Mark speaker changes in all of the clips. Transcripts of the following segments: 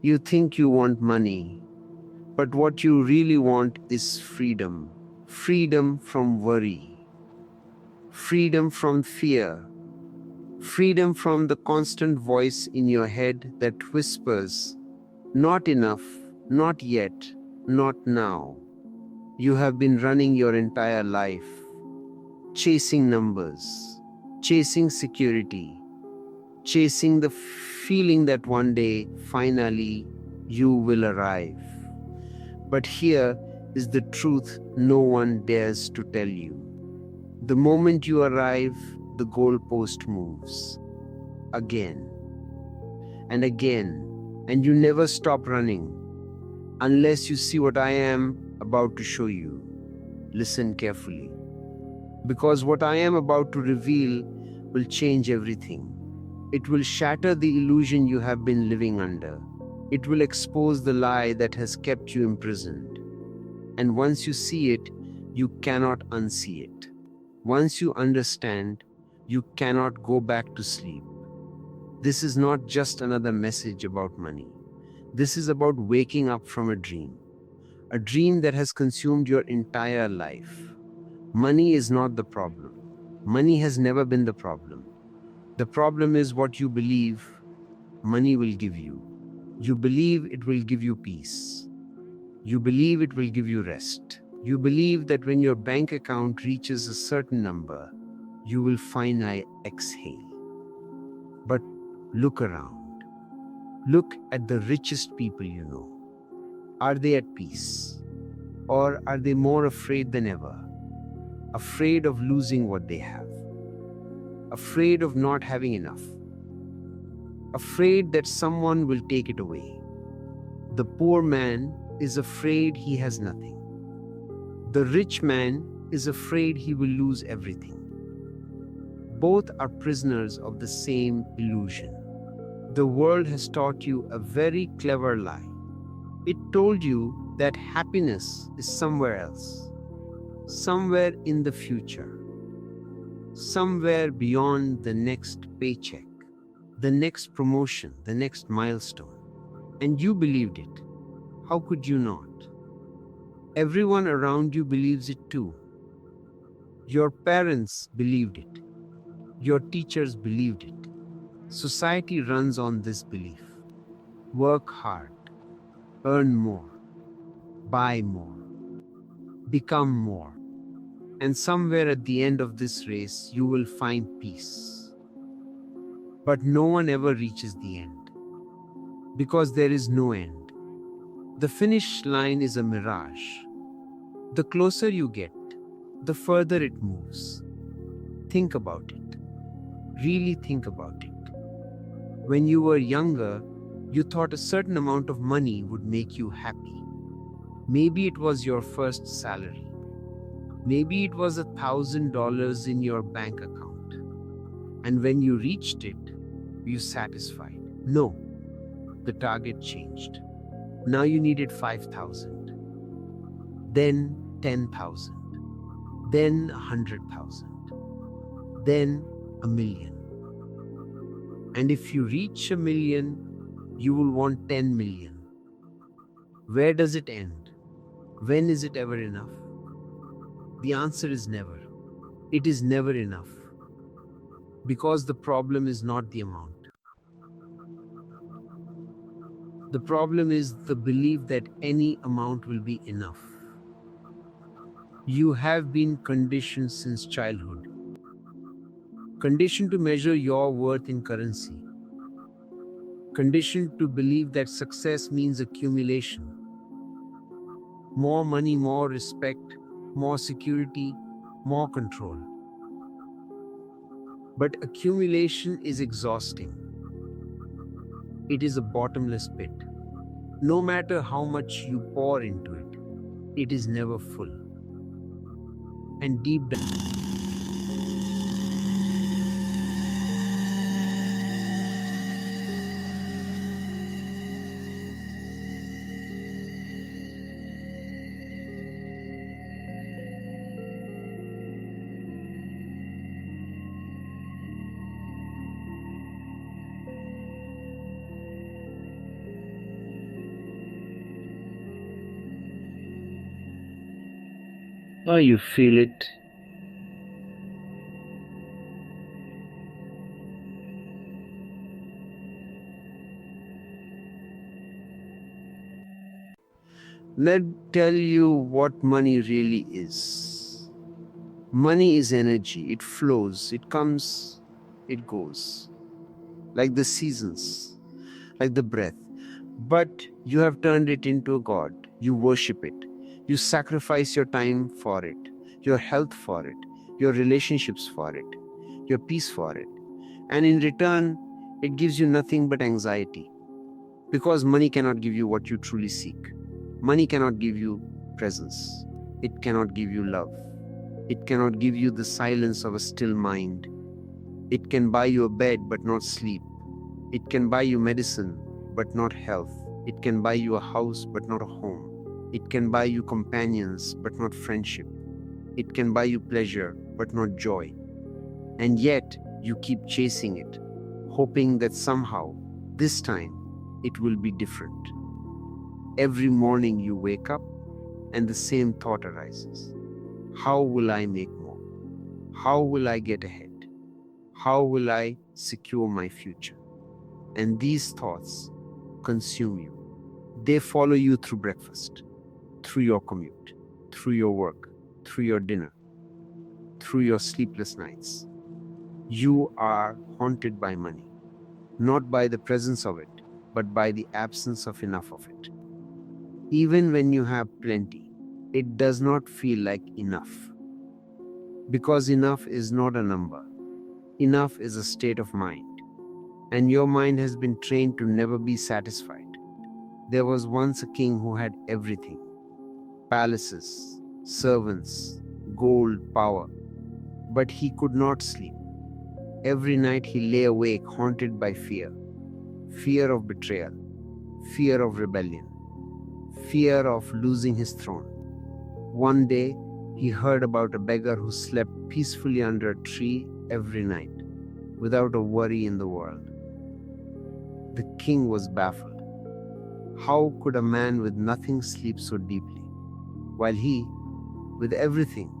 Speaker 1: You think you want money, but what you really want is freedom. Freedom from worry, freedom from fear, freedom from the constant voice in your head that whispers, "Not enough, not yet, not now." You have been running your entire life, chasing numbers, chasing security, chasing the feeling that one day, finally, you will arrive. But here is the truth no one dares to tell you. The moment you arrive, the goalpost moves again and again, and you never stop running unless you see what I am about to show you. Listen carefully, because what I am about to reveal will change everything. It will shatter the illusion you have been living under. It will expose the lie that has kept you imprisoned. And once you see it, you cannot unsee it. Once you understand, you cannot go back to sleep. This is not just another message about money. This is about waking up from a dream that has consumed your entire life. Money is not the problem. Money has never been the problem. The problem is what you believe money will give you. You believe it will give you peace. You believe it will give you rest. You believe that when your bank account reaches a certain number, you will finally exhale. But look around. Look at the richest people you know. Are they at peace? Or are they more afraid than ever? Afraid of losing what they have. Afraid of not having enough. Afraid that someone will take it away. The poor man is afraid he has nothing. The rich man is afraid he will lose everything. Both are prisoners of the same illusion. The world has taught you a very clever lie. It told you that happiness is somewhere else, somewhere in the future, somewhere beyond the next paycheck, the next promotion, the next milestone. And you believed it. How could you not? Everyone around you believes it too. Your parents believed it. Your teachers believed it. Society runs on this belief. Work hard, earn more, buy more, become more. And somewhere at the end of this race, you will find peace. But no one ever reaches the end, because there is no end. The finish line is a mirage. The closer you get, the further it moves. Think about it. Really think about it. When you were younger, you thought a certain amount of money would make you happy. Maybe it was your first salary. Maybe it was $1,000 in your bank account. And when you reached it, were you satisfied? No, the target changed. Now you needed 5,000, then 10,000, then 100,000, then a million. And if you reach a million, you will want 10 million. Where does it end? When is it ever enough? The answer is never. It is never enough. Because the problem is not the amount. The problem is the belief that any amount will be enough. You have been conditioned since childhood. Conditioned to measure your worth in currency. Conditioned to believe that success means accumulation. More money, more respect, more security, more control. But accumulation is exhausting. It is a bottomless pit. No matter how much you pour into it, it is never full. And deep down,
Speaker 2: or you feel it.
Speaker 1: Let me tell you what money really is. Money is energy. It flows, it comes, it goes. Like the seasons, like the breath. But you have turned it into a god. You worship it. You sacrifice your time for it, your health for it, your relationships for it, your peace for it. And in return, it gives you nothing but anxiety. Because money cannot give you what you truly seek. Money cannot give you presence. It cannot give you love. It cannot give you the silence of a still mind. It can buy you a bed but not sleep. It can buy you medicine but not health. It can buy you a house but not a home. It can buy you companions but not friendship. It can buy you pleasure but not joy. And yet you keep chasing it, hoping that somehow, this time, it will be different. Every morning you wake up and the same thought arises. How will I make more? How will I get ahead? How will I secure my future? And these thoughts consume you. They follow you through breakfast, through your commute, through your work, through your dinner, through your sleepless nights. You are haunted by money, not by the presence of it, but by the absence of enough of it. Even when you have plenty, it does not feel like enough. Because enough is not a number, enough is a state of mind. And your mind has been trained to never be satisfied. There was once a king who had everything: palaces, servants, gold, power. But he could not sleep. Every night he lay awake, haunted by fear: fear of betrayal, fear of rebellion, fear of losing his throne. One day, he heard about a beggar who slept peacefully under a tree every night, without a worry in the world. The king was baffled. How could a man with nothing sleep so deeply, while he, with everything,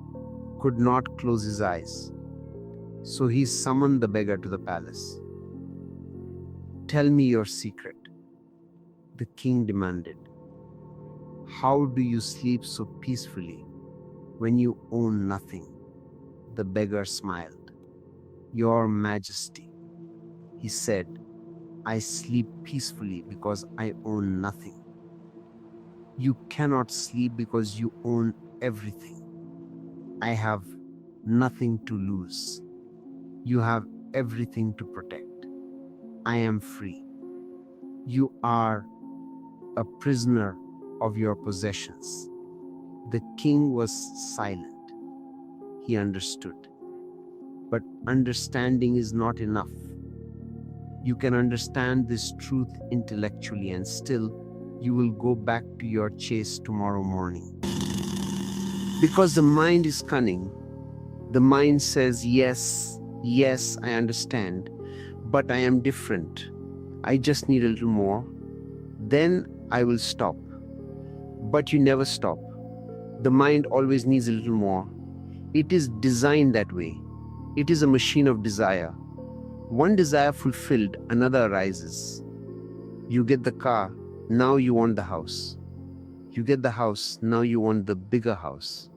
Speaker 1: could not close his eyes? So he summoned the beggar to the palace. "Tell me your secret," the king demanded. "How do you sleep so peacefully when you own nothing?" The beggar smiled. "Your Majesty," he said, "I sleep peacefully because I own nothing. You cannot sleep because you own everything. I have nothing to lose. You have everything to protect. I am free. You are a prisoner of your possessions." The king was silent. He understood. But understanding is not enough. You can understand this truth intellectually, and still you will go back to your chase tomorrow morning. Because the mind is cunning. The mind says, "Yes, yes, I understand, but I am different. I just need a little more. Then I will stop." But you never stop. The mind always needs a little more. It is designed that way. It is a machine of desire. One desire fulfilled, another arises. You get the car, now you want the house. You get the house, now you want the bigger house.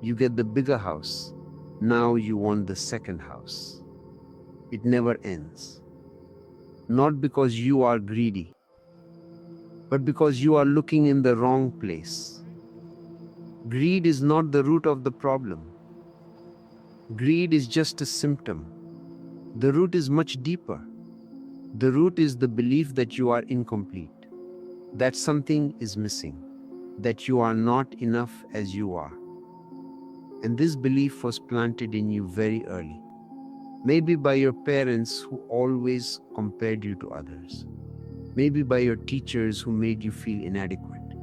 Speaker 1: You get the bigger house, now you want the second house. It never ends. Not because you are greedy, but because you are looking in the wrong place. Greed is not the root of the problem. Greed is just a symptom. The root is much deeper. The root is the belief that you are incomplete, that something is missing, that you are not enough as you are. And this belief was planted in you very early. Maybe by your parents who always compared you to others. Maybe by your teachers who made you feel inadequate.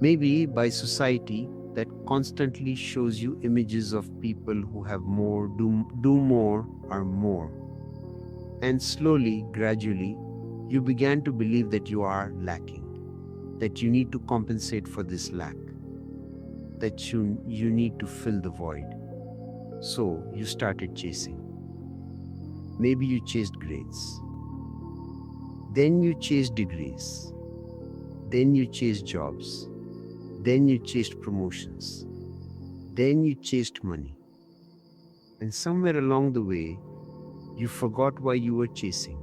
Speaker 1: Maybe by society that constantly shows you images of people who have more, do more, are more. And slowly, gradually, you began to believe that you are lacking, that you need to compensate for this lack. that you need to fill the void. So you started chasing. Maybe you chased grades. Then you chased degrees. Then you chased jobs. Then you chased promotions. Then you chased money. And somewhere along the way, you forgot why you were chasing.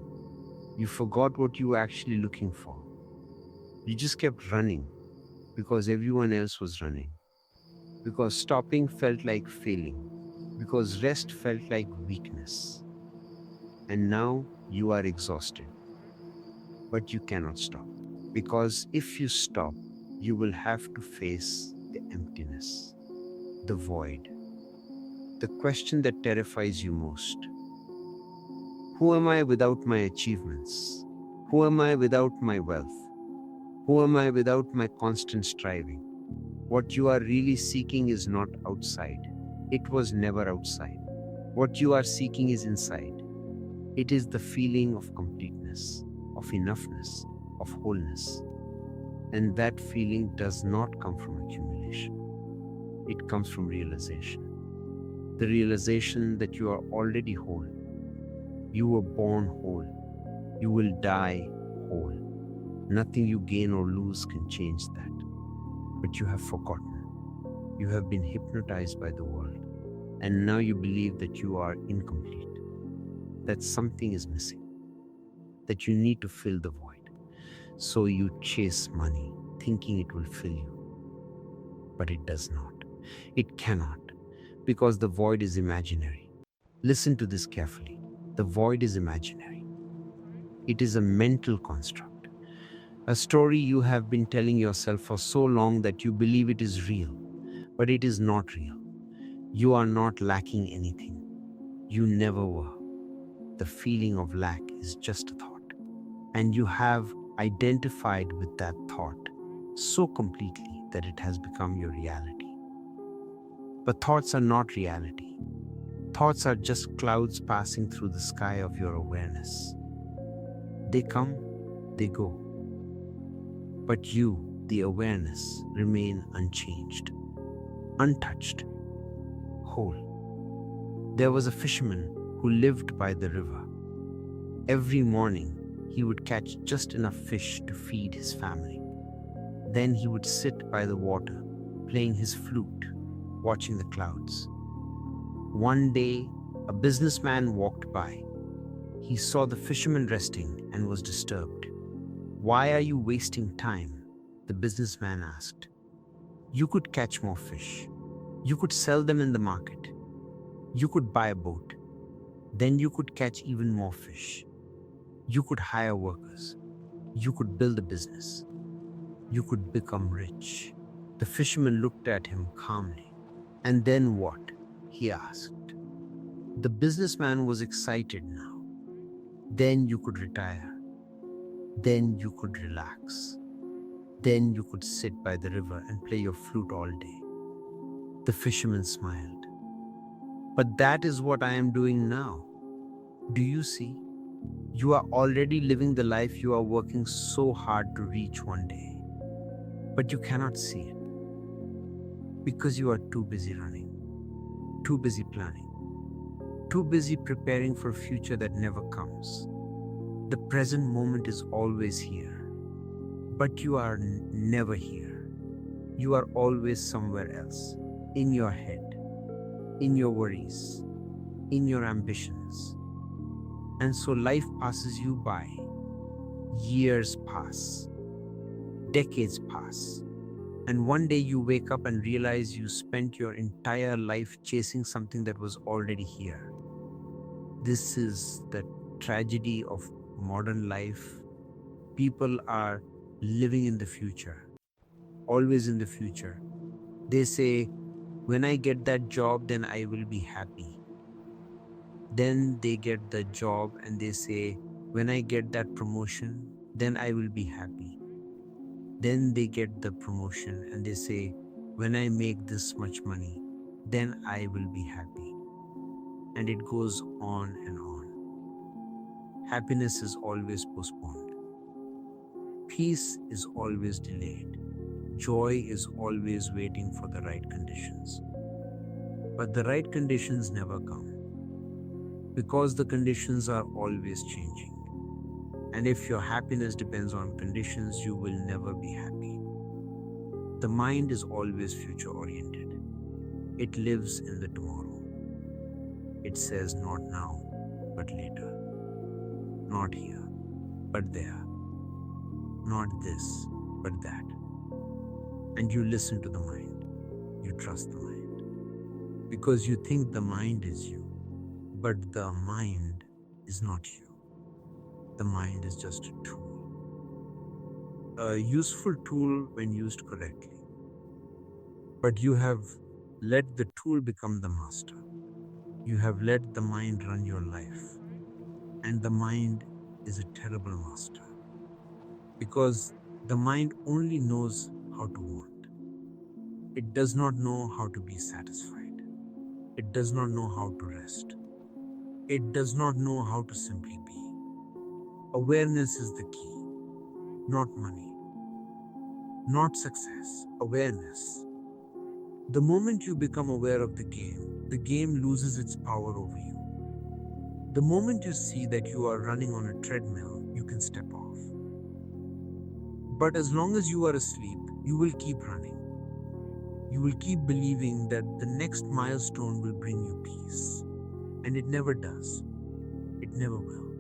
Speaker 1: You forgot what you were actually looking for. You just kept running because everyone else was running. Because stopping felt like failing. Because rest felt like weakness. And now you are exhausted. But you cannot stop. Because if you stop, you will have to face the emptiness, the void, the question that terrifies you most. Who am I without my achievements? Who am I without my wealth? Who am I without my constant striving? What you are really seeking is not outside. It was never outside. What you are seeking is inside. It is the feeling of completeness, of enoughness, of wholeness. And that feeling does not come from accumulation. It comes from realization. The realization that you are already whole. You were born whole. You will die whole. Nothing you gain or lose can change that. But you have forgotten. You have been hypnotized by the world. And now you believe that you are incomplete, that something is missing, that you need to fill the void. So you chase money, thinking it will fill you. But it does not. It cannot, because the void is imaginary. Listen to this carefully. The void is imaginary. It is a mental construct, a story you have been telling yourself for so long that you believe it is real, but it is not real. You are not lacking anything. You never were. The feeling of lack is just a thought, and you have identified with that thought so completely that it has become your reality. But thoughts are not reality. Thoughts are just clouds passing through the sky of your awareness. They come, they go. But you, the awareness, remain unchanged, untouched, whole. There was a fisherman who lived by the river. Every morning, he would catch just enough fish to feed his family. Then he would sit by the water, playing his flute, watching the clouds. One day, a businessman walked by. He saw the fisherman resting and was disturbed. "Why are you wasting time?" the businessman asked. "You could catch more fish. You could sell them in the market. You could buy a boat. Then you could catch even more fish. You could hire workers. You could build a business. You could become rich." The fisherman looked at him calmly. "And then what?" he asked. The businessman was excited now. "Then you could retire. Then you could relax. Then you could sit by the river and play your flute all day." The fisherman smiled. "But that is what I am doing now. Do you see? You are already living the life you are working so hard to reach one day. But you cannot see it because you are too busy running, too busy planning, too busy preparing for a future that never comes. The present moment is always here, but you are never here. You are always somewhere else, in your head, in your worries, in your ambitions. And so life passes you by. Years pass, decades pass, and one day you wake up and realize you spent your entire life chasing something that was already here. This is the tragedy of modern life. People are living in the future, always in the future. They say, "When I get that job, then I will be happy." Then they get the job and they say, "When I get that promotion, then I will be happy." Then they get the promotion and they say, "When I make this much money, then I will be happy." And it goes on and on. Happiness is always postponed. Peace is always delayed. Joy is always waiting for the right conditions. But the right conditions never come because the conditions are always changing. And if your happiness depends on conditions, you will never be happy. The mind is always future oriented. It lives in the tomorrow. It says not now, but later. Not here, but there. Not this, but that. And you listen to the mind. You trust the mind. Because you think the mind is you. But the mind is not you. The mind is just a tool. A useful tool when used correctly. But you have let the tool become the master. You have let the mind run your life. And the mind is a terrible master. Because the mind only knows how to want. It does not know how to be satisfied. It does not know how to rest. It does not know how to simply be. Awareness is the key, not money, not success, awareness. The moment you become aware of the game loses its power over you. The moment you see that you are running on a treadmill, you can step off. But as long as you are asleep, you will keep running. You will keep believing that the next milestone will bring you peace. And it never does. It never will.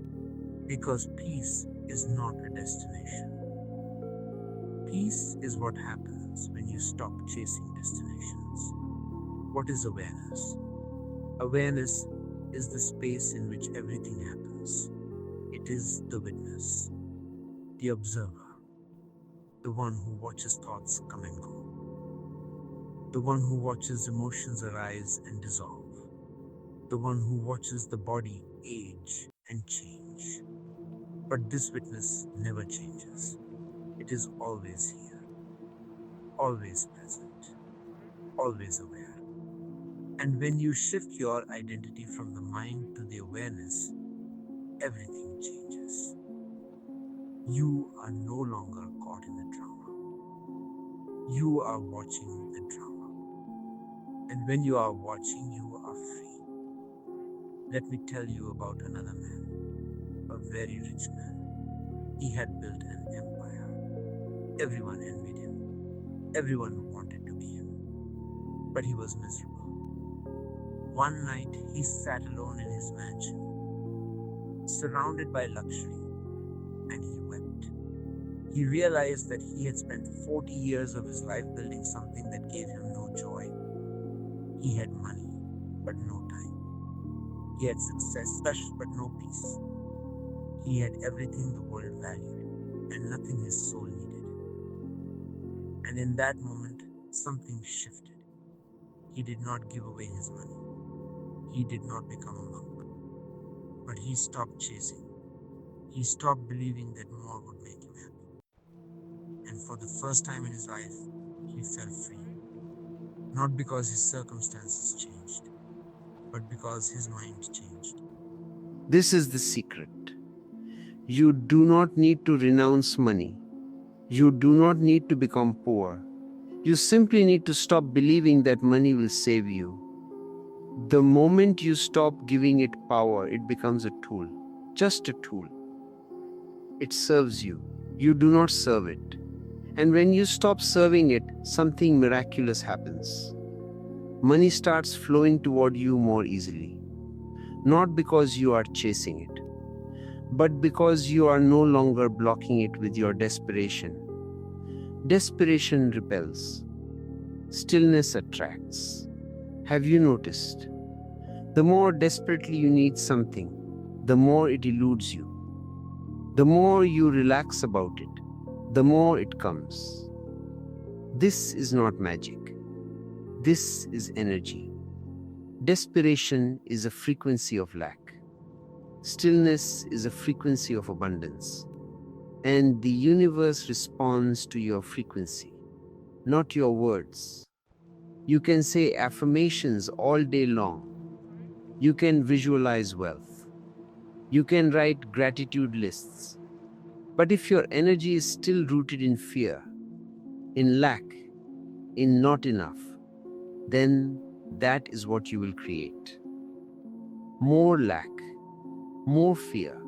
Speaker 1: Because peace is not a destination. Peace is what happens when you stop chasing destinations. What is awareness? Awareness is the space in which everything happens. It is the witness, the observer, the one who watches thoughts come and go, the one who watches emotions arise and dissolve, the one who watches the body age and change. But this witness never changes. It is always here, always present, always aware. And when you shift your identity from the mind to the awareness, everything changes. You are no longer caught in the drama. You are watching the drama. And when you are watching, you are free. Let me tell you about another man. A very rich man. He had built an empire. Everyone envied him. Everyone wanted to be him. But he was miserable. One night he sat alone in his mansion, surrounded by luxury, and he wept. He realized that he had spent 40 years of his life building something that gave him no joy. He had money, but no time. He had success, but no peace. He had everything the world valued and nothing his soul needed. And in that moment, something shifted. He did not give away his money. He did not become a monk. But he stopped chasing. He stopped believing that more would make him happy. And for the first time in his life, he felt free. Not because his circumstances changed, but because his mind changed. This is the secret. You do not need to renounce money. You do not need to become poor. You simply need to stop believing that money will save you. The moment you stop giving it power, it becomes a tool. Just a tool. It serves you. You do not serve it. And when you stop serving it, something miraculous happens. Money starts flowing toward you more easily. Not because you are chasing it, but because you are no longer blocking it with your desperation. Desperation repels. Stillness attracts. Have you noticed? The more desperately you need something, the more it eludes you. The more you relax about it, the more it comes. This is not magic. This is energy. Desperation is a frequency of lack. Stillness is a frequency of abundance. And the universe responds to your frequency, not your words. You can say affirmations all day long. You can visualize wealth. You can write gratitude lists. But if your energy is still rooted in fear, in lack, in not enough, then that is what you will create. More lack, more fear,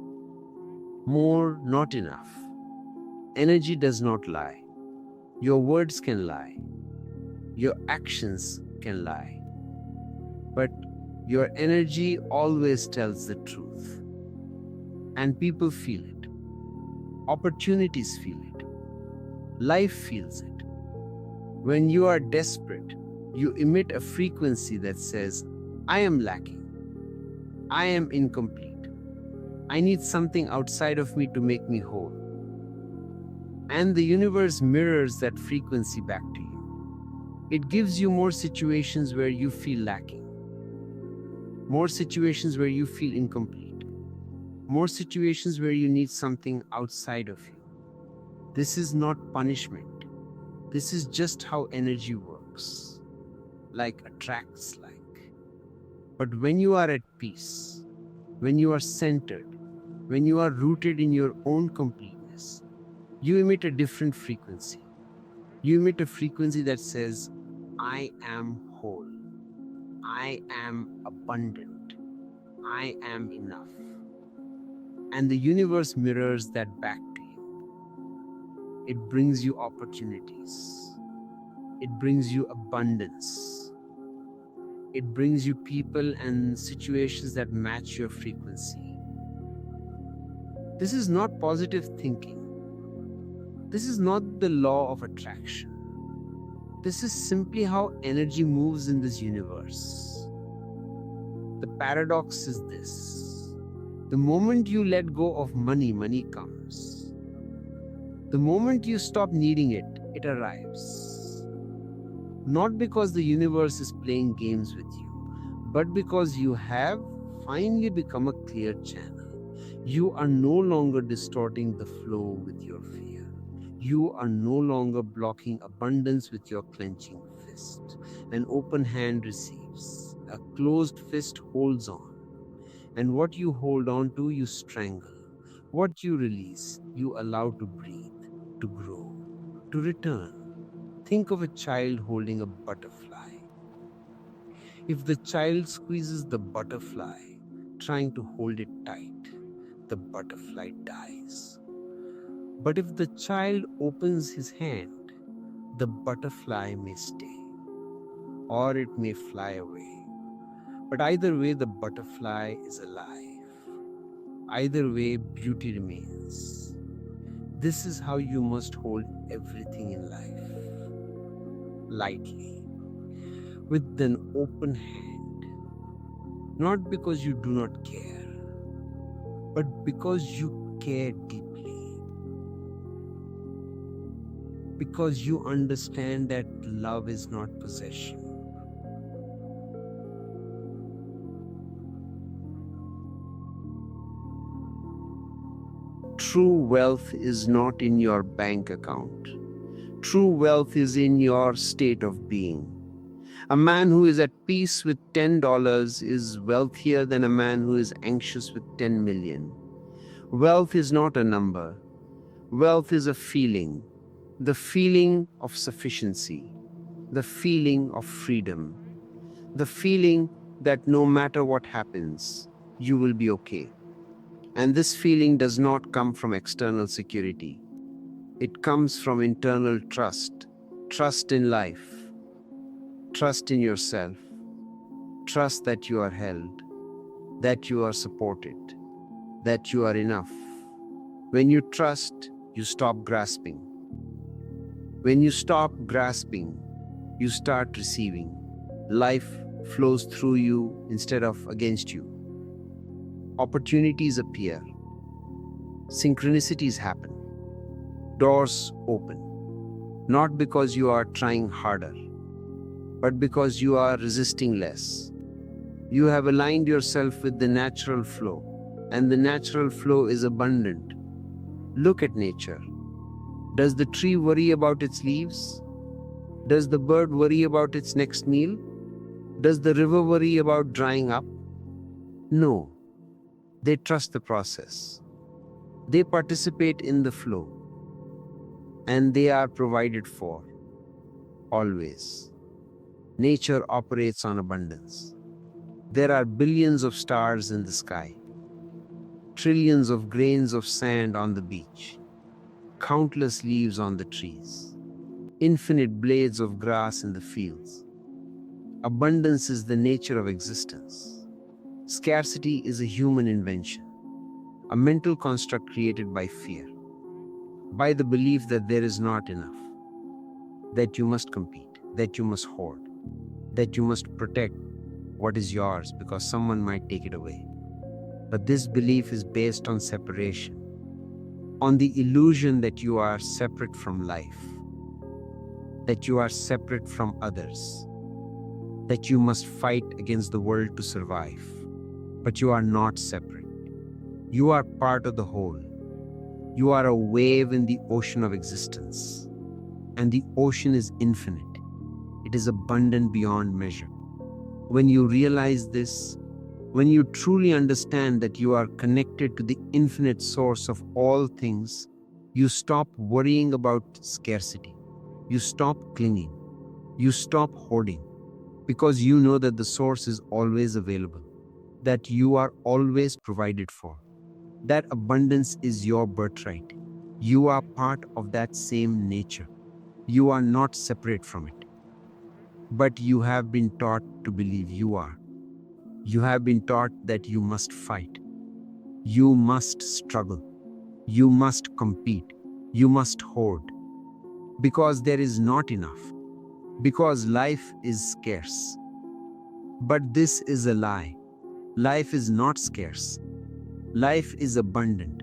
Speaker 1: more not enough. Energy does not lie. Your words can lie. Your actions can lie. But your energy always tells the truth. And people feel it. Opportunities feel it. Life feels it. When you are desperate, you emit a frequency that says, I am lacking. I am incomplete. I need something outside of me to make me whole. And the universe mirrors that frequency back to you. It gives you more situations where you feel lacking, more situations where you feel incomplete, more situations where you need something outside of you. This is not punishment. This is just how energy works. Like attracts like. But when you are at peace, when you are centered, when you are rooted in your own completeness, you emit a different frequency. You emit a frequency that says, I am whole. I am abundant. I am enough. And the universe mirrors that back to you. It brings you opportunities. It brings you abundance. It brings you people and situations that match your frequency. This is not positive thinking. This is not the law of attraction. This is simply how energy moves in this universe. The paradox is this. The moment you let go of money, money comes. The moment you stop needing it, it arrives. Not because the universe is playing games with you, but because you have finally become a clear channel. You are no longer distorting the flow with your fear. You are no longer blocking abundance with your clenching fist. An open hand receives, a closed fist holds on. And what you hold on to, you strangle. What you release, you allow to breathe, to grow, to return. Think of a child holding a butterfly. If the child squeezes the butterfly, trying to hold it tight, the butterfly dies. But if the child opens his hand, the butterfly may stay, or it may fly away. But either way, the butterfly is alive. Either way, beauty remains. This is how you must hold everything in life. Lightly, with an open hand. Not because you do not care, but because you care deeply. Because you understand that love is not possession. True wealth is not in your bank account. True wealth is in your state of being. A man who is at peace with $10 is wealthier than a man who is anxious with 10 million. Wealth is not a number. Wealth is a feeling. The feeling of sufficiency. The feeling of freedom. The feeling that no matter what happens, you will be okay. And this feeling does not come from external security. It comes from internal trust. Trust in life. Trust in yourself. Trust that you are held, that you are supported, that you are enough. When you trust, you stop grasping. When you stop grasping, you start receiving. Life flows through you instead of against you. Opportunities appear. Synchronicities happen. Doors open. Not because you are trying harder, but because you are resisting less. You have aligned yourself with the natural flow, and the natural flow is abundant. Look at nature. Does the tree worry about its leaves? Does the bird worry about its next meal? Does the river worry about drying up? No. They trust the process. They participate in the flow, and they are provided for. always. Nature operates on abundance. There are billions of stars in the sky, trillions of grains of sand on the beach, countless leaves on the trees, infinite blades of grass in the fields. Abundance is the nature of existence. Scarcity is a human invention, a mental construct created by fear, by the belief that there is not enough, that you must compete, that you must hoard, that you must protect what is yours because someone might take it away. But this belief is based on separation, on the illusion that you are separate from life, that you are separate from others, that you must fight against the world to survive. But you are not separate. You are part of the whole. You are a wave in the ocean of existence. And the ocean is infinite. It is abundant beyond measure. When you realize this, when you truly understand that you are connected to the infinite source of all things, you stop worrying about scarcity. You stop clinging. You stop hoarding, because you know that the source is always available, that you are always provided for. That abundance is your birthright. You are part of that same nature. You are not separate from it. But you have been taught to believe you are. You have been taught that you must fight. You must struggle. You must compete. You must hoard. Because there is not enough. Because life is scarce. But this is a lie. Life is not scarce. Life is abundant.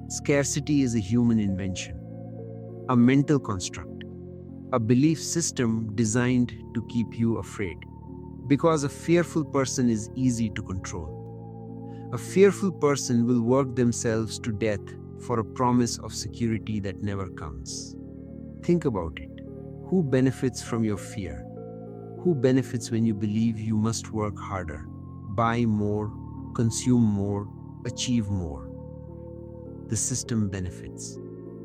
Speaker 1: Scarcity is a human invention, a mental construct, a belief system designed to keep you afraid. Because a fearful person is easy to control. A fearful person will work themselves to death for a promise of security that never comes. Think about it. Who benefits from your fear? Who benefits when you believe you must work harder, buy more, consume more, achieve more? The system benefits.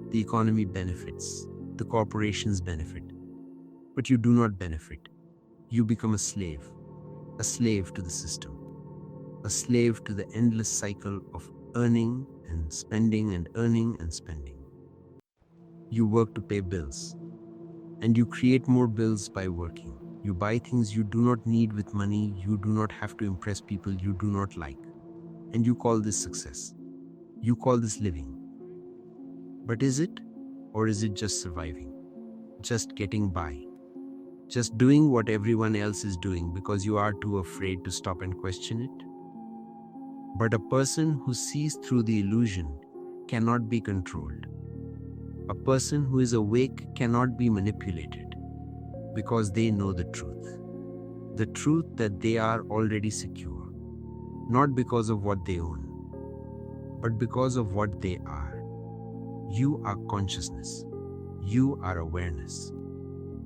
Speaker 1: The economy benefits. The corporations benefit. But you do not benefit. You become a slave to the system, a slave to the endless cycle of earning and spending and earning and spending. You work to pay bills, and you create more bills by working. You buy things you do not need with money you do not have to impress people you do not like. And you call this success. You call this living. But is it? Or is it just surviving? Just getting by? Just doing what everyone else is doing because you are too afraid to stop and question it? But a person who sees through the illusion cannot be controlled. A person who is awake cannot be manipulated because they know the truth that they are already secure, not because of what they own, but because of what they are. You are consciousness. You are awareness.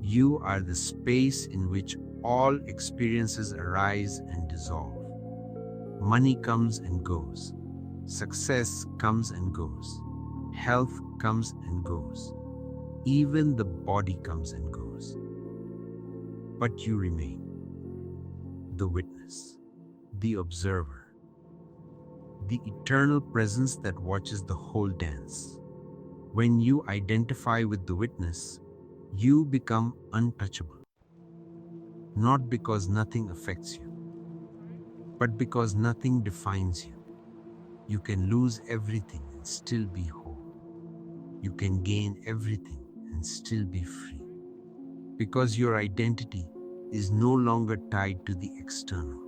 Speaker 1: You are the space in which all experiences arise and dissolve. Money comes and goes. Success comes and goes. Health comes and goes. Even the body comes and goes. But you remain the witness, the observer, the eternal presence that watches the whole dance. When you identify with the witness, you become untouchable. Not because nothing affects you, but because nothing defines you. You can lose everything and still be whole. You can gain everything and still be free. Because your identity is no longer tied to the external.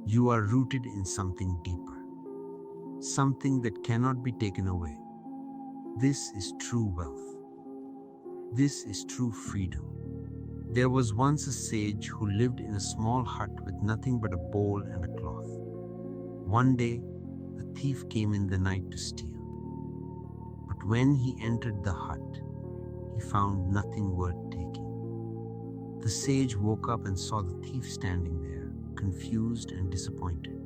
Speaker 1: You are rooted in something deeper, something that cannot be taken away. This is true wealth. This is true freedom. There was once a sage who lived in a small hut with nothing but a bowl and a cloth. One day, a thief came in the night to steal. But when he entered the hut, he found nothing worth taking. The sage woke up and saw the thief standing there, confused and disappointed.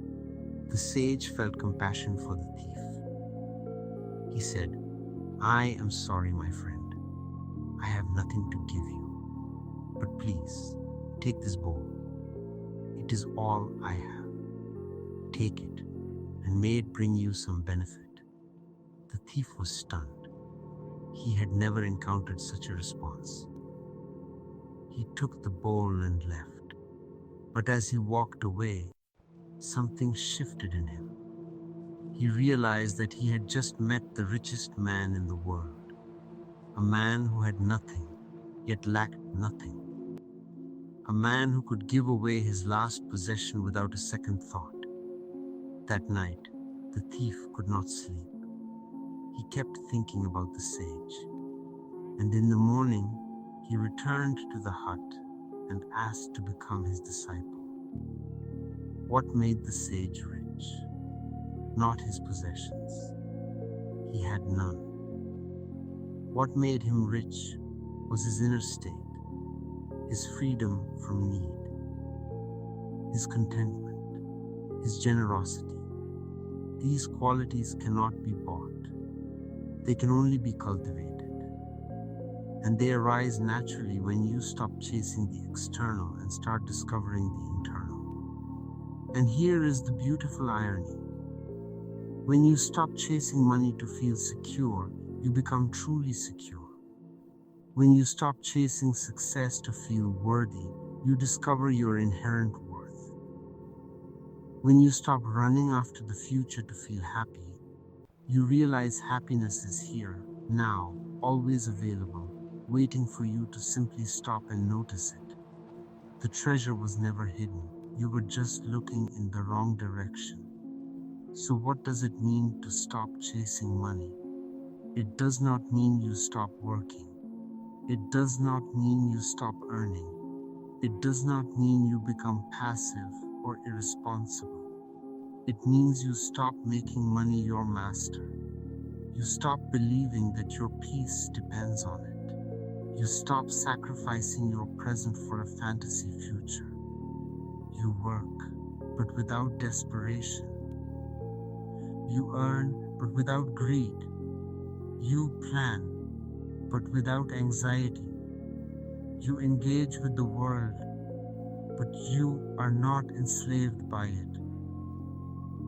Speaker 1: The sage felt compassion for the thief. He said, "I am sorry, my friend. I have nothing to give you.
Speaker 2: But please, take this bowl. It is all I have. Take it, and may it bring you some benefit." The thief was stunned. He had never encountered such a response. He took the bowl and left. But as he walked away, something shifted in him. He realized that he had just met the richest man in the world, a man who had nothing, yet lacked nothing, a man who could give away his last possession without a second thought. That night, the thief could not sleep. He kept thinking about the sage, and in the morning, he returned to the hut and asked to become his disciple. What made the sage rich? Not his possessions. He had none. What made him rich was his inner state, his freedom from need, his contentment, his generosity. These qualities cannot be bought. They can only be cultivated. And they arise naturally when you stop chasing the external and start discovering the internal. And here is the beautiful irony. When you stop chasing money to feel secure, you become truly secure. When you stop chasing success to feel worthy, you discover your inherent worth. When you stop running after the future to feel happy, you realize happiness is here, now, always available, waiting for you to simply stop and notice it. The treasure was never hidden. You were just looking in the wrong direction. So what does it mean to stop chasing money? It does not mean you stop working. It does not mean you stop earning. It does not mean you become passive or irresponsible. It means you stop making money your master. You stop believing that your peace depends on it. You stop sacrificing your present for a fantasy future. You work, but without desperation. You earn, but without greed. You plan, but without anxiety. You engage with the world, but you are not enslaved by it.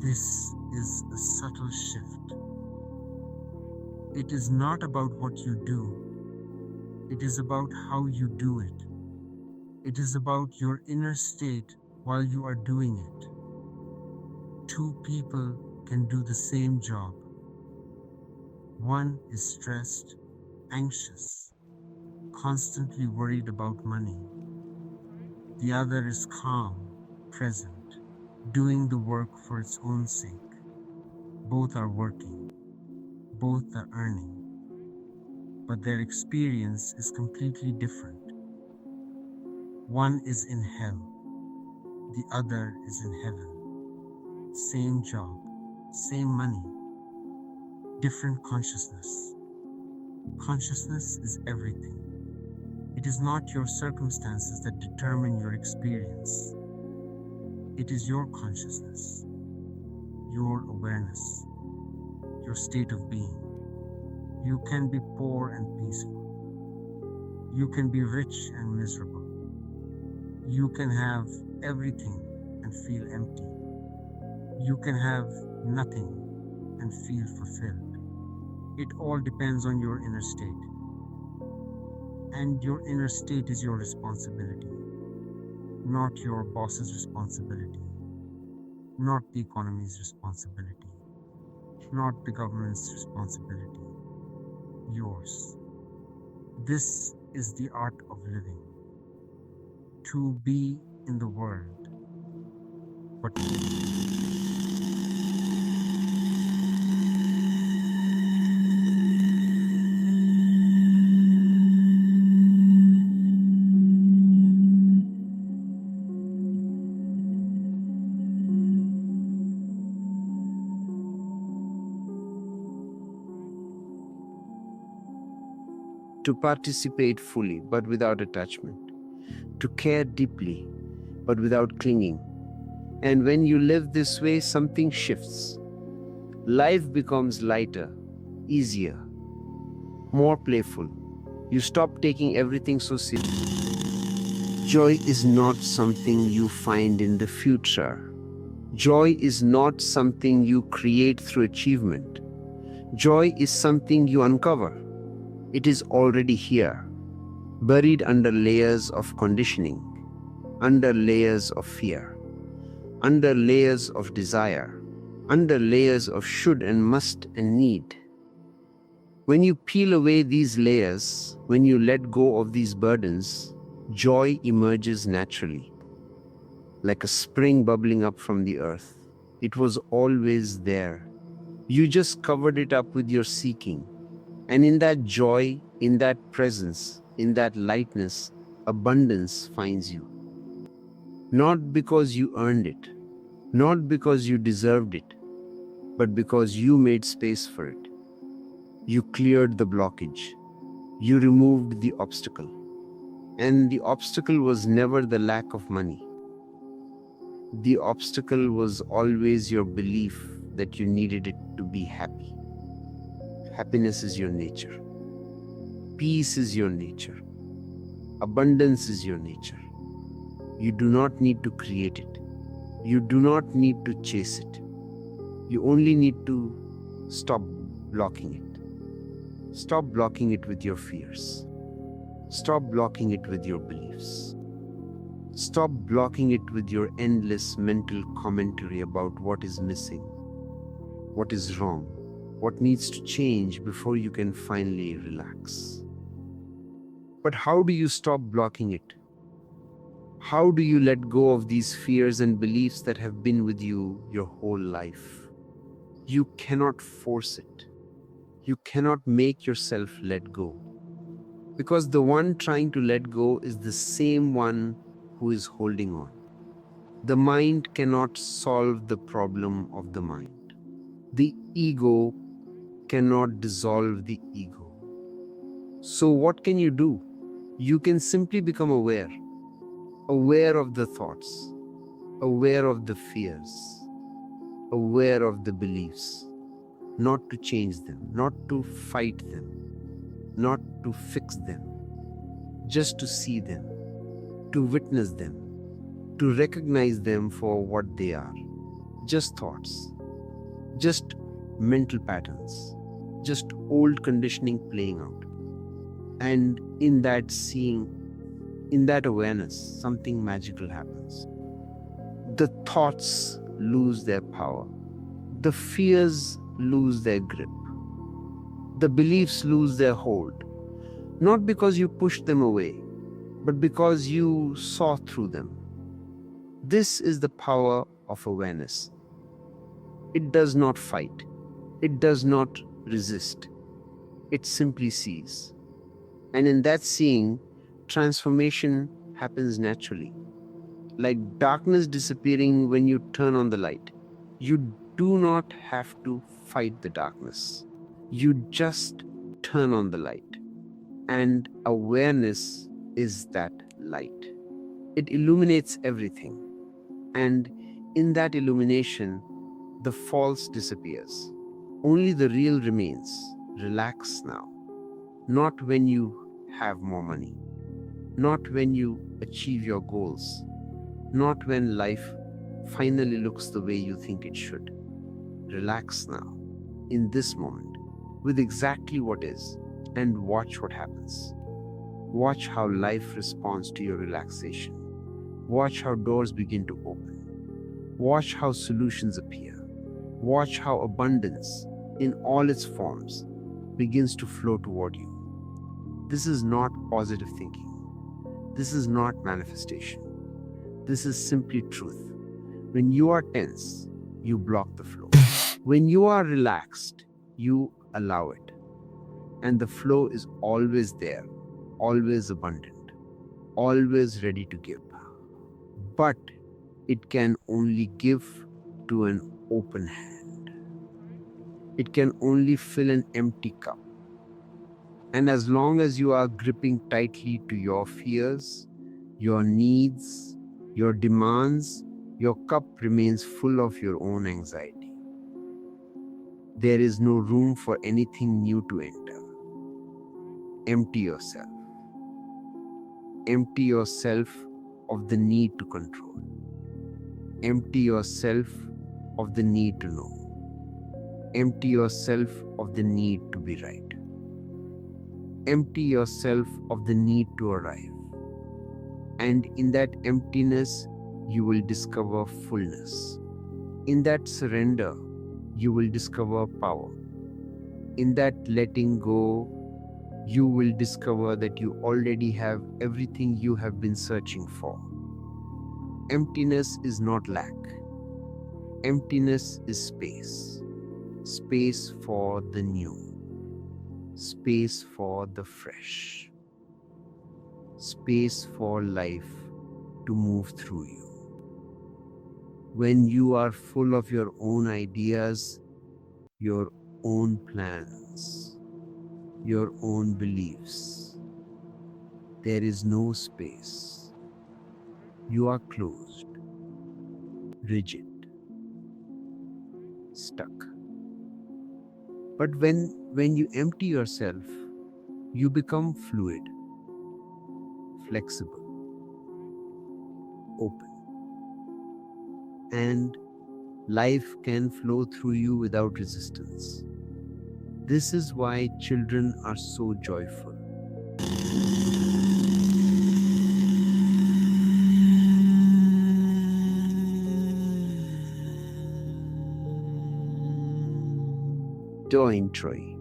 Speaker 2: This is a subtle shift. It is not about what you do. It is about how you do it. It is about your inner state while you are doing it. Two people can do the same job. One is stressed, anxious, constantly worried about money. The other is calm, present, doing the work for its own sake. Both are working. Both are earning. But their experience is completely different. One is in hell. The other is in heaven. Same job, same money, different consciousness. Consciousness is everything. It is not your circumstances that determine your experience. It is your consciousness, your awareness, your state of being. You can be poor and peaceful. You can be rich and miserable. You can have everything and feel empty. You can have nothing and feel fulfilled. It all depends on your inner state. And your inner state is your responsibility, not your boss's responsibility, not the economy's responsibility, not the government's responsibility, yours. This is the art of living. To be in the world, but
Speaker 1: to participate fully but without attachment, to care deeply but without clinging. And when you live this way, something shifts. Life becomes lighter, easier, more playful. You stop taking everything so seriously. Joy is not something you find in the future. Joy is not something you create through achievement. Joy is something you uncover. It is already here, buried under layers of conditioning, under layers of fear, under layers of desire, under layers of should and must and need. When you peel away these layers, when you let go of these burdens, joy emerges naturally, like a spring bubbling up from the earth. It was always there. You just covered it up with your seeking. And in that joy, in that presence, in that lightness, abundance finds you. Not because you earned it, not because you deserved it, but because you made space for it. You cleared the blockage. You removed the obstacle. And the obstacle was never the lack of money. The obstacle was always your belief that you needed it to be happy. Happiness is your nature. Peace is your nature. Abundance is your nature. You do not need to create it. You do not need to chase it. You only need to stop blocking it. Stop blocking it with your fears. Stop blocking it with your beliefs. Stop blocking it with your endless mental commentary about what is missing, what is wrong, what needs to change before you can finally relax. But how do you stop blocking it? How do you let go of these fears and beliefs that have been with you your whole life? You cannot force it. You cannot make yourself let go. Because the one trying to let go is the same one who is holding on. The mind cannot solve the problem of the mind. The ego cannot dissolve the ego. So what can you do? You can simply become aware. Aware of the thoughts. Aware of the fears. Aware of the beliefs. Not to change them, not to fight them, not to fix them. Just to see them, to witness them, to recognize them for what they are. Just thoughts, just mental patterns, just old conditioning playing out. And in that seeing, in that awareness, something magical happens. The thoughts lose their power. The fears lose their grip. The beliefs lose their hold. Not because you pushed them away, but because you saw through them. This is the power of awareness. It does not fight. It does not resist. It simply sees. And in that seeing, transformation happens naturally. Like darkness disappearing when you turn on the light. You do not have to fight the darkness. You just turn on the light. And awareness is that light. It illuminates everything. And in that illumination, the false disappears. Only the real remains. Relax now. Not when you have more money. Not when you achieve your goals. Not when life finally looks the way you think it should. Relax now, in this moment, with exactly what is, and watch what happens. Watch how life responds to your relaxation. Watch how doors begin to open. Watch how solutions appear. Watch how abundance, in all its forms, begins to flow toward you. This is not positive thinking. This is not manifestation. This is simply truth. When you are tense, you block the flow. When you are relaxed, you allow it. And the flow is always there, always abundant, always ready to give. But it can only give to an open hand. It can only fill an empty cup. And as long as you are gripping tightly to your fears, your needs, your demands, your cup remains full of your own anxiety. There is no room for anything new to enter. Empty yourself. Empty yourself of the need to control. Empty yourself of the need to know. Empty yourself of the need to be right. Empty yourself of the need to arrive. And in that emptiness, you will discover fullness. In that surrender, you will discover power. In that letting go, you will discover that you already have everything you have been searching for. Emptiness is not lack. Emptiness is space. Space for the new. Space for the fresh. Space for life to move through you. When you are full of your own ideas, your own plans, your own beliefs, there is no space. You are closed, rigid, stuck. But when you empty yourself, you become fluid, flexible, open, and life can flow through you without resistance. This is why children are so joyful. Joy in Troy,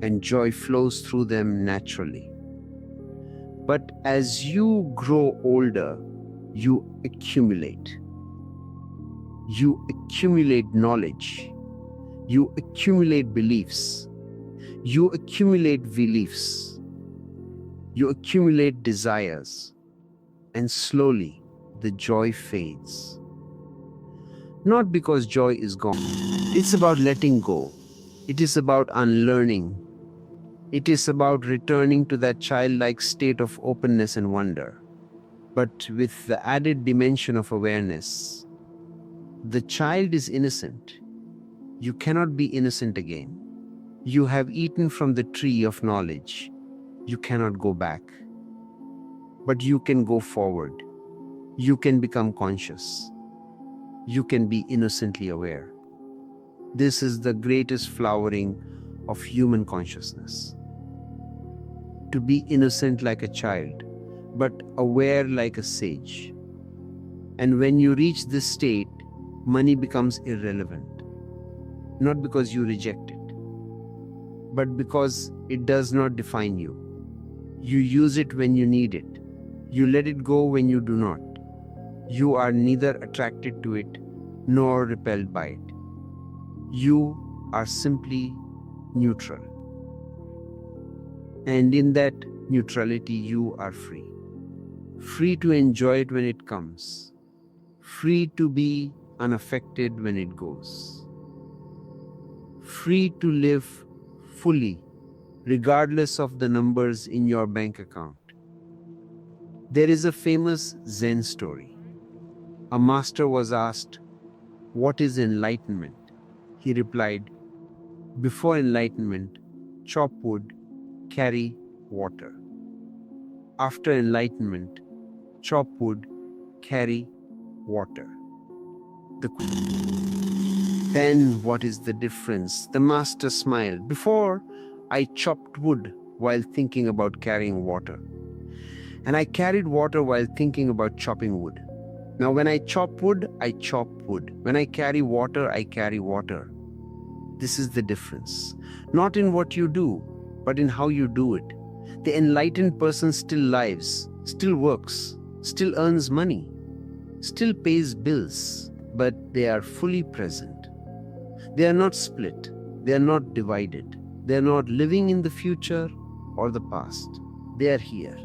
Speaker 1: and joy flows through them naturally. But as you grow older, you accumulate. You accumulate knowledge. You accumulate beliefs. You accumulate beliefs. You accumulate desires. And slowly, the joy fades. Not because joy is gone. It's about letting go. It is about unlearning. It is about returning to that childlike state of openness and wonder, but with the added dimension of awareness. The child is innocent. You cannot be innocent again. You have eaten from the tree of knowledge. You cannot go back. But you can go forward. You can become conscious. You can be innocently aware. This is the greatest flowering of human consciousness. To be innocent like a child, but aware like a sage. And when you reach this state, money becomes irrelevant. Not because you reject it, but because it does not define you. You use it when you need it. You let it go when you do not. You are neither attracted to it nor repelled by it. You are simply neutral. And in that neutrality, you are free. Free to enjoy it when it comes. Free to be unaffected when it goes. Free to live fully, regardless of the numbers in your bank account. There is a famous Zen story. A master was asked, "What is enlightenment?" He replied, "Before enlightenment, chop wood, carry water. After enlightenment, chop wood, carry water." The Then what is the difference? The master smiled. "Before, I chopped wood while thinking about carrying water. And I carried water while thinking about chopping wood. Now when I chop wood, I chop wood. When I carry water, I carry water." This is the difference. Not in what you do, but in how you do it. The enlightened person still lives, still works, still earns money, still pays bills, but they are fully present. They are not split. They are not divided. They are not living in the future or the past. They are here,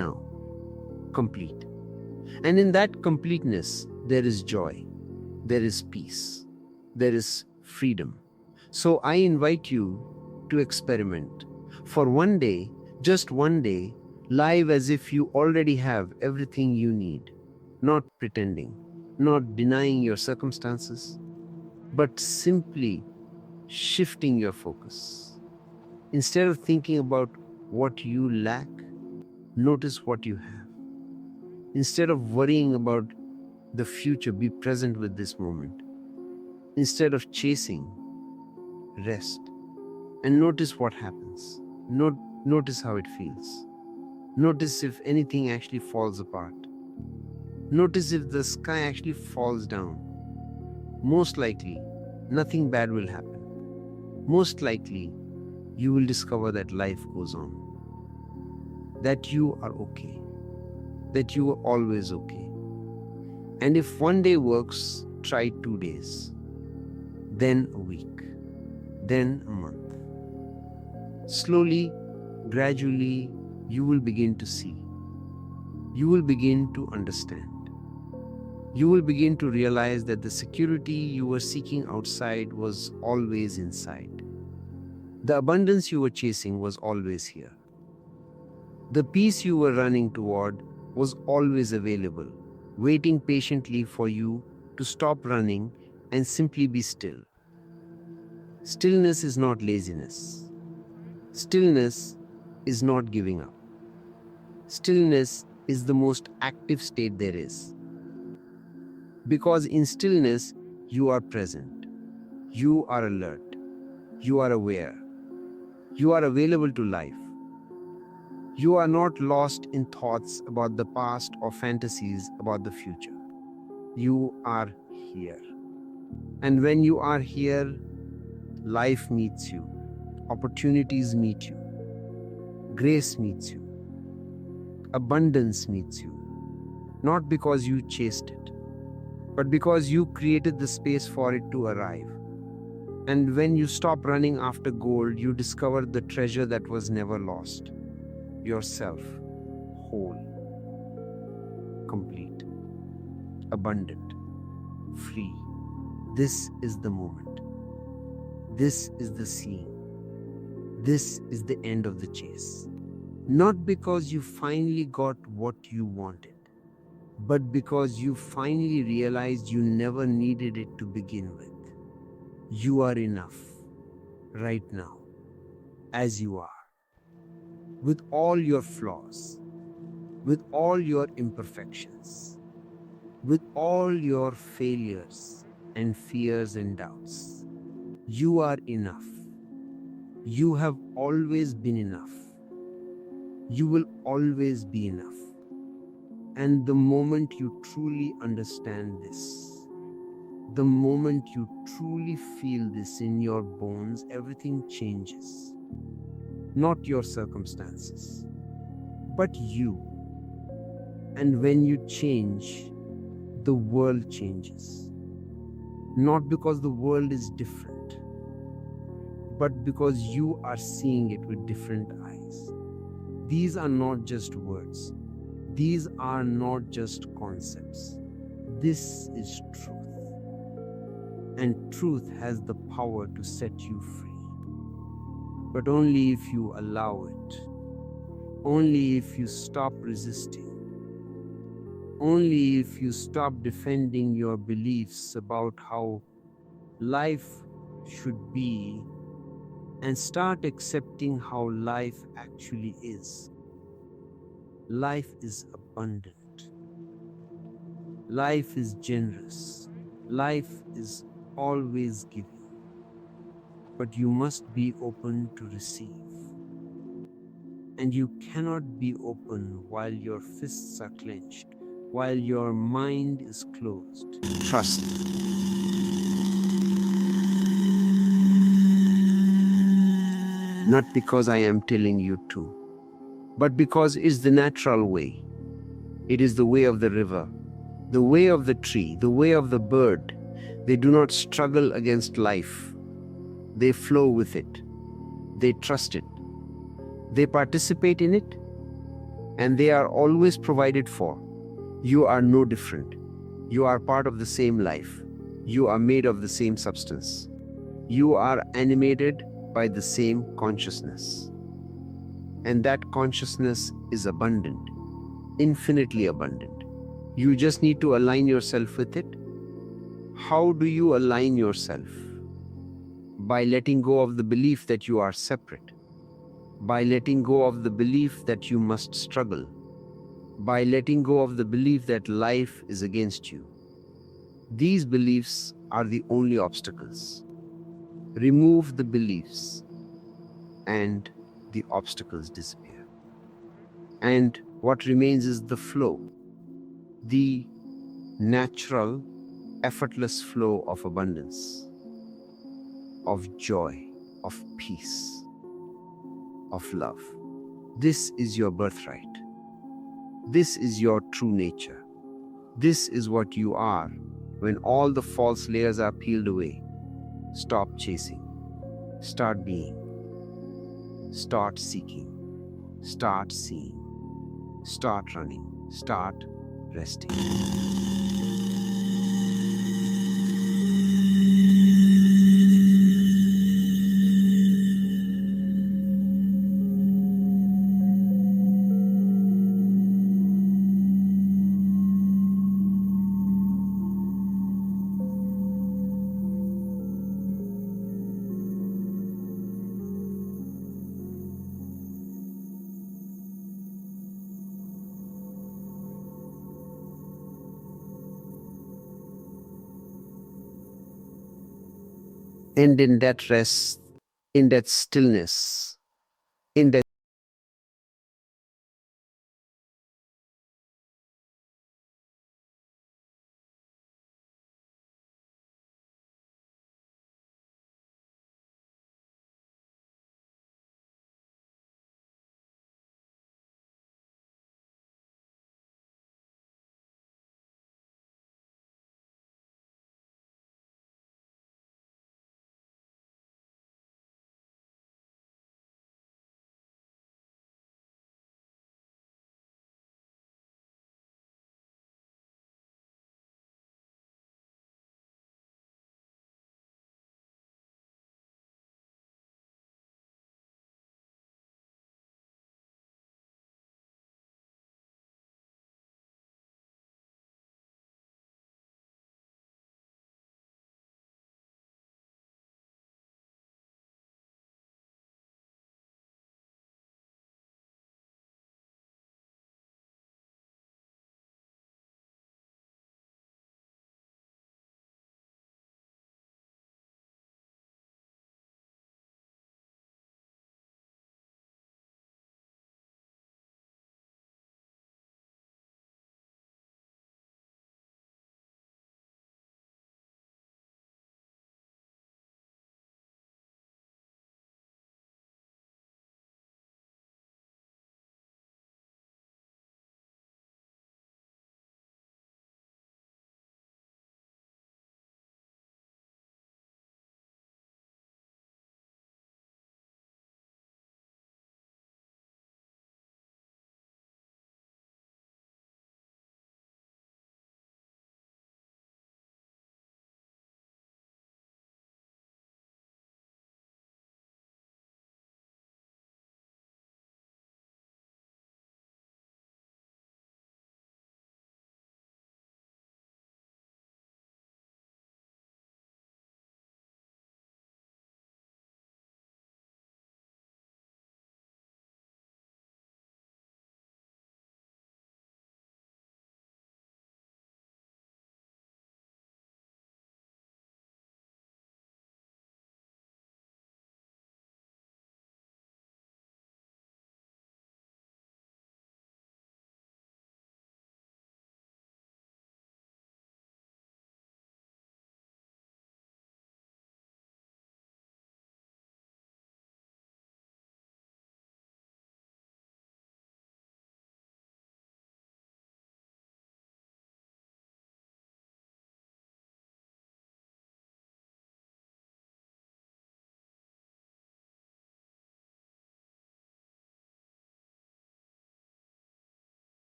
Speaker 1: now, complete. And in that completeness, there is joy, there is peace, there is freedom. So I invite you to experiment. For one day, just one day, live as if you already have everything you need. Not pretending, not denying your circumstances, but simply shifting your focus. Instead of thinking about what you lack, notice what you have. Instead of worrying about the future, be present with this moment. Instead of chasing, rest and notice what happens. Notice how it feels. Notice if anything actually falls apart. Notice if the sky actually falls down. Most likely, nothing bad will happen. Most likely, you will discover that life goes on, that you are okay, that you are always okay. And if one day works, try 2 days, then a week, then a month. Slowly, gradually, you will begin to see. You will begin to understand. You will begin to realize that the security you were seeking outside was always inside. The abundance you were chasing was always here. The peace you were running toward was always available, waiting patiently for you to stop running and simply be still. Stillness is not laziness. Stillness is not giving up. Stillness is the most active state there is. Because in stillness, you are present. You are alert. You are aware. You are available to life. You are not lost in thoughts about the past or fantasies about the future. You are here. And when you are here, life meets you, opportunities meet you, grace meets you, abundance meets you. Not because you chased it, but because you created the space for it to arrive. And when you stop running after gold, you discover the treasure that was never lost. Yourself, whole, complete, abundant, free. This is the moment. This is the scene. This is the end of the chase. Not because you finally got what you wanted, but because you finally realized you never needed it to begin with. You are enough right now, as you are, with all your flaws, with all your imperfections, with all your failures and fears and doubts. You are enough. You have always been enough. You will always be enough. And the moment you truly understand this, the moment you truly feel this in your bones, everything changes. Not your circumstances, but you. And when you change, the world changes. Not because the world is different, but because you are seeing it with different eyes. These are not just words. These are not just concepts. This is truth. And truth has the power to set you free. But only if you allow it. Only if you stop resisting. Only if you stop defending your beliefs about how life should be and start accepting how life actually is. Life is abundant. Life is generous. Life is always giving. But you must be open to receive. And you cannot be open while your fists are clenched, while your mind is closed. Trust. Not because I am telling you to, but because it's the natural way. It is the way of the river, the way of the tree, the way of the bird. They do not struggle against life. They flow with it. They trust it. They participate in it, and they are always provided for. You are no different. You are part of the same life. You are made of the same substance. You are animated by the same consciousness. And that consciousness is abundant, infinitely abundant. You just need to align yourself with it. How do you align yourself? By letting go of the belief that you are separate. By letting go of the belief that you must struggle. by letting go of the belief that life is against you. These beliefs are the only obstacles. Remove the beliefs, and the obstacles disappear. And what remains is the flow, the natural, effortless flow of abundance, of joy, of peace, of love. This is your birthright. This is your true nature. This is what you are when all the false layers are peeled away. Stop chasing. Start being. Start seeking. Start seeing. Start running. Start resting. And in that rest, in that stillness, in that